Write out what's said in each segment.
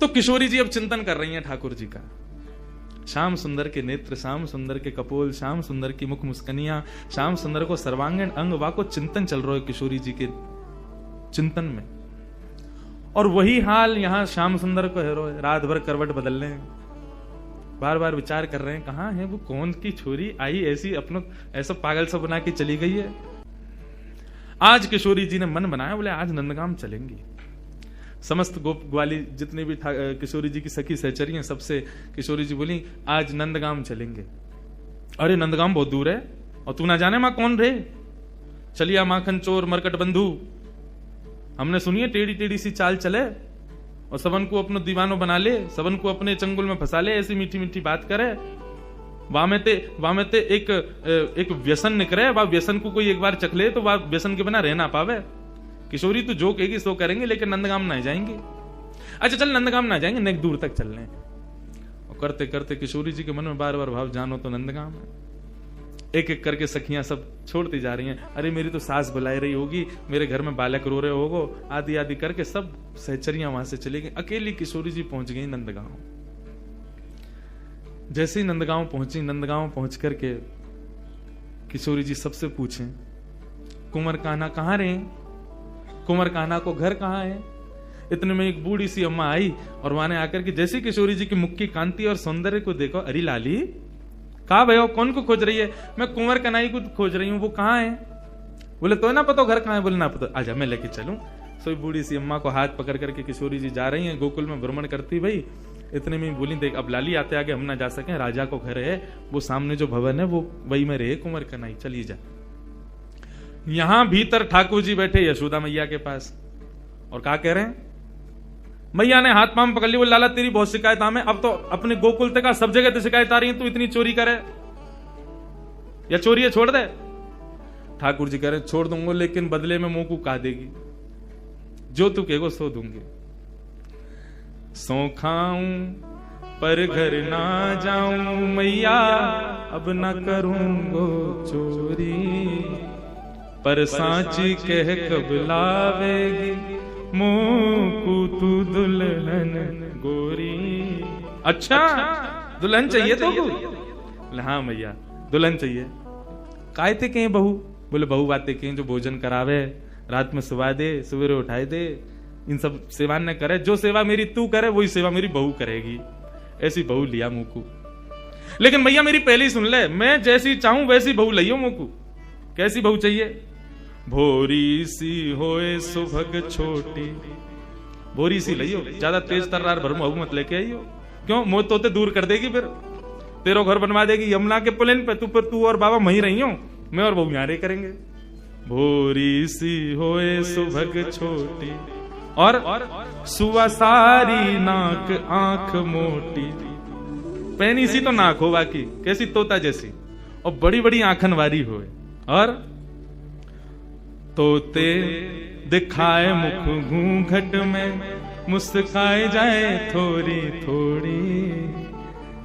तो किशोरी जी अब चिंतन कर रही हैं ठाकुर जी का। श्याम सुंदर के नेत्र, श्याम सुंदर के कपोल, श्याम सुंदर की मुख मुस्कनियां, श्याम सुंदर को सर्वांगीण अंग वाको चिंतन चल रहा है किशोरी जी के चिंतन में। और वही हाल यहां श्याम सुंदर को है रो, रात भर करवट बदल रहे हैं, बार बार विचार कर रहे हैं कहां है वो, कौन की छोरी आई ऐसी अपनों ऐसा पागल सा बना के चली गई है। आज किशोरी जी ने मन बनाया, बोले आज नंदगाम चलेंगी। समस्त गोप ग्वाली जितने भी किशोरी जी की सखी सहचरी हैं, सबसे किशोरी जी बोली आज नंदगाम चलेंगे। अरे नंदगाम बहुत दूर है, और तू ना जाने मां कौन रे, चलिया माखन चोर मरकट बंधु, हमने सुनिए टेढ़ी टेढ़ी सी चाल चले और सबन को अपनो दीवानो बना ले, सबन को अपने चंगुल में फंसा ले, ऐसी मीठी मीठी बात करे। वामेते एक व्यसन निकले, वह व्यसन को कोई एक बार चख ले तो वह व्यसन के बिना रह ना पावे। किशोरी तू जो कहेगी सो करेंगे, लेकिन नंदगाम ना जाएंगे। अच्छा चल नंदगाम ना जाएंगे, नेक दूर तक चल रहे हैं। और करते करते किशोरी जी के मन में बार बार भाव, जानो तो नंदगाम है। एक एक करके सखियां सब छोड़ती जा रही हैं। अरे मेरी तो सास बुलाई रही होगी, मेरे घर में बालक रो रहे होगो, आदि आदि करके सब सहचरियां वहां से चली गई। अकेली किशोरी जी पहुंच गई नंदगांव। जैसे ही नंदगांव पहुंची, नंदगांव पहुंच करके किशोरी जी सबसे पूछे कुंवर कान्हा कहाँ रहे, कुंवर कान्हा को घर कहाँ है। इतने में एक बूढ़ी सी अम्मा आई और वहां आकर के जैसे किशोरी जी की मुख की कांति और सौंदर्य को देखो, अरे लाली कहा भैया कौन को खोज रही है। मैं कुंवर कन्हई को खोज रही हूँ, वो कहाँ है। बोले तो ना पता घर कहाँ है। बोले ना पता, आजा मैं लेके चलूं। सो बूढ़ी सी अम्मा को हाथ पकड़ करके किशोरी जी जा रही हैं, गोकुल में भ्रमण करती भाई। इतने में बोली देख अब लाली आते आगे हम ना जा सके, राजा को घर है, वो सामने जो भवन है वो वही में रहे कुंवर कन्हई, चलिए जा। यहां भीतर ठाकुर जी बैठे यशोदा मैया के पास और क्या कह रहे हैं। मैया ने हाथ पांव पकड़ ली, बोले लाला तेरी बहुत शिकायत हमें, अब तो अपने गोकुल तक सब जगह तो शिकायत आ रही है, तू इतनी चोरी करे या चोरी है छोड़ दे। ठाकुर जी कह रहे छोड़ दूंगा, लेकिन बदले में मुंह को कहा देगी, जो तू कहेगो सो दूंगे। सो खाऊं पर घर ना जाऊं मैया, अब ना करूंगो चोरी, पर सांची कह कब लावेगी मुंह तू दुल्हन गोरी। अच्छा दुल्हन चाहिए तो? हाँ मैया दुल्हन चाहिए। काय थे कहीं बहू? बोले बहू बातें कहीं जो भोजन करावे, रात में सुवा दे, सवेरे उठाए दे, इन सब सेवा न करे। जो सेवा मेरी तू करे वही सेवा मेरी बहू करेगी। ऐसी बहू लिया मुंह को। लेकिन भैया मेरी पहली सुन ले, मैं जैसी चाहूं वैसी बहू लियो मुंह को। कैसी बहू चाहिए? भोरी सी होए सुभग छोटी, भोरी सी लियो, ज्यादा तेज तर्रार भरमू मत लेके आइयो। क्यों? मोह तोते दूर कर देगी, फिर तेरो घर बनवा देगी यमुना के पुलिन पे, तू और बाबा वहीं रही हो, मैं और बहू यहाँ करेंगे। भोरी सी होए सुभग छोटी और सुवसारी नाक आंख मोटी। पैनी सी तो नाक हो बाकी, कैसी तोता जैसी, और बड़ी बड़ी आंखन वारी होए, और तोते दिखाए मुख घूंघट में, मुस्काए जाए थोड़ी थोड़ी।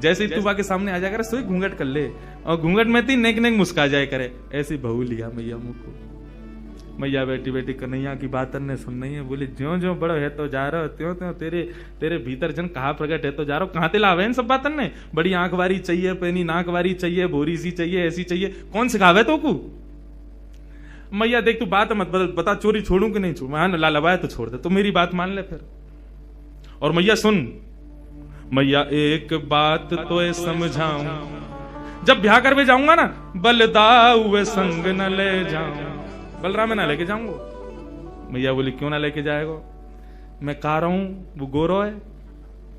जैसे तू बाकी सामने आ जाए करे सोई घूंघट कर ले, और घूंघट में थी नेक नेक मुस्का जाए करे। ऐसी बहू लिया मैया मुंह को। मैया बेटी बेटी कन्हैया की बात ने सुन रही है। बोले ज्यो ज्यो बड़ो है तो जा रहा, त्यों त्यों तेरे भीतर जन कहा प्रकट है तो जा रहा। कहां ते लावे इन सब बातन ने? बड़ी आंख वारी चाहिए, पैनी नाक वारी चाहिए, भोरी सी चाहिए, ऐसी चाहिए, कौन सिखावे तो को? मैया देख तू बात मत बदल, बता चोरी छोड़ू कि नहीं छोड़ू। हाँ लालवाए तो छोड़ दे, तो मेरी बात मान ले फिर। और मैया सुन, मैया एक बात तो समझाऊं, जब ब्याह करवे जाऊंगा ना, बलदाऊ संग न ले जाऊं, बलराम में ना लेके जाऊंगा। मैया बोली क्यों ना लेके जाएगा? मैं कह रहा हूं वो गोरो है,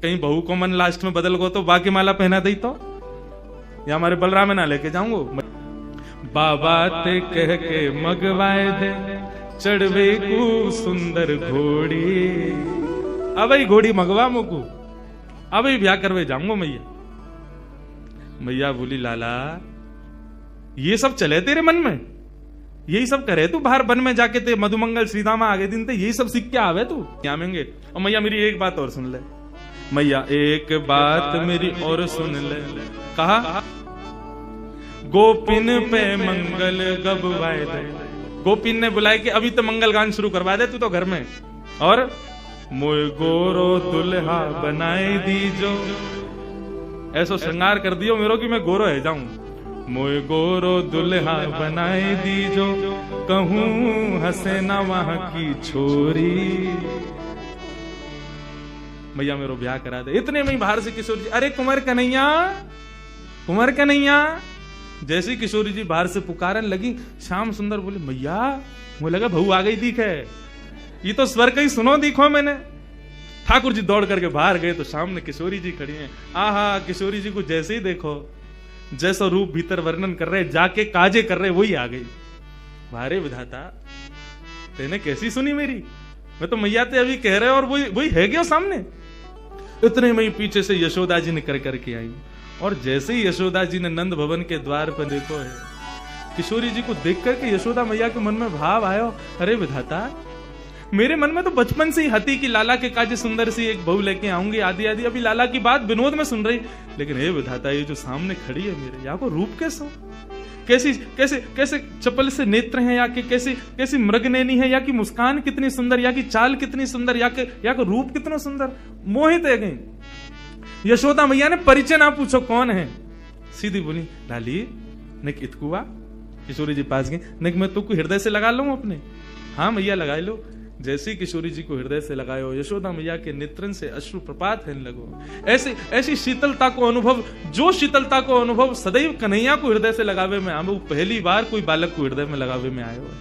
कहीं बहू को मन लास्ट में बदल गो तो बाकी माला पहना दी तो, या हमारे बलराम में ना लेके जाऊंगा। बाबा ते कह के मगवाए दे, चढ़वे को सुंदर घोड़ी। अब घोड़ी मगवा मुकू, अब ब्याह करवे जाऊंगा मैया। मैया बोली लाला ये सब चले तेरे मन में, यही सब करे तू बाहर वन में जाके, ते मधुमंगल श्रीदामा आगे दिन ते यही सब सीख के आवे तू क्या आवेंगे। और मैया मेरी एक बात और सुन ले, मैया एक बात मेरी और सुन ले। कहा गोपिन पे मंगल गबवाए दे। गोपिन ने बुलाया कि अभी तो मंगल गान शुरू करवा दे तू तो घर में, और मोय गोरो दुल्हा बनाए दीजो। ऐसो श्रृंगार कर दियो मेरो कि मैं गोरो है जाऊं। मोय गोरो दुल्हा बनाए दीजो, कहूं हंसे ना वहां की छोरी। भैया मेरो ब्याह करा दे। इतने में बाहर से किशोरी जी, अरे कुंवर कन्हैया, कुंवर कन्हैया। जैसे किशोरी जी बाहर से पुकारन लगी, श्याम सुंदर बोले भैया, मुझे लगा बहू आ गई दिख है, ये तो स्वर कहीं सुनो दिखो मैंने। ठाकुर जी दौड़ करके बाहर गए तो सामने किशोरी जी खड़ी हैं। आहा, किशोरी जी को जैसे ही देखो, जैसा रूप भीतर वर्णन कर रहे, जाके काजे कर रहे, वही आ गई। भारे विधाता, तेने कैसी सुनी मेरी? मैं तो मैया ते अभी कह रहे और वही है गया सामने। इतने में पीछे से यशोदा जी निकल करके आई, और जैसे ही यशोदा जी ने नंद भवन के द्वार पर देखो है, किशोरी जी को देख करके यशोदा मैया के मन में भाव आयो, अरे विधाता, मेरे मन में तो बचपन से ही हती कि लाला के काजे सुंदर सी एक बहू लेके आऊंगी, आदि आदि। अभी लाला की बात विनोद में सुन रही, लेकिन हे विधाता, ये जो सामने खड़ी है मेरे, या को रूप कैसा, कैसी कैसे कैसे चपल से नेत्र हैं, या कि कैसी कैसी मृगनैनी है, या कि मुस्कान कितनी सुंदर, या कि चाल कितनी सुंदर, या कि रूप कितना सुंदर। मोहित है गई। यशोदा मैया ने परिचय ना पूछो कौन है, सीधी बोली लाली निक इतकुआ। किशोरी जी पास गई, निक मैं तुमको हृदय से लगा लूं अपने। हाँ मैया लगा लो। जैसे ही किशोरी जी को हृदय से लगायो, यशोदा मैया के नेत्रन से अश्रु प्रपात होने लगो। ऐसी ऐसी शीतलता को अनुभव, जो शीतलता को अनुभव सदैव कन्हैया को हृदय से लगावे में आवे, वो पहली बार कोई बालक को हृदय में लगावे में आयो है।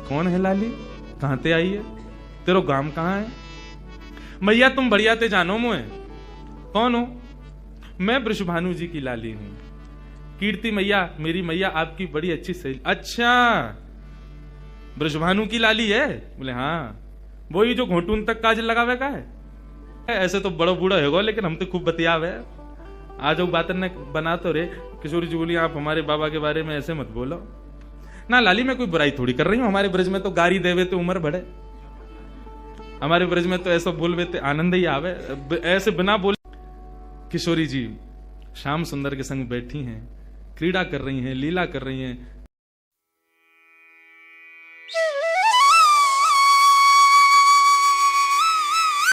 कौन है लाली, कहां ते आई है, तेरो गांव कहां है? मैया तुम बढ़िया ते जानो मुझे। कौन हो? मैं वृषभानु जी की लाली हूं। कीर्ति मैया, मेरी मैया आपकी बड़ी अच्छी सहेली। अच्छा, वृषभानु की लाली है? बोले हाँ, वही जो घोटून तक काजल लगावे का है। ऐसे तो बड़ा बूढ़ा होगा, लेकिन हम तो खूब बतियावे। आज वो बात ने बना तो रे। किशोरी जी बोली, आप हमारे बाबा के बारे में ऐसे मत बोलो ना लाली, मैं कोई बुराई थोड़ी कर रही हूँ। हमारे ब्रज में तो गारी देवे तो उम्र बढ़े, हमारे ब्रज में तो ऐसा बोलवे तो आनंद ही आवे, ऐसे बिना बोले। किशोरी जी श्याम सुंदर के संग बैठी हैं, क्रीड़ा कर रही हैं, लीला कर रही हैं।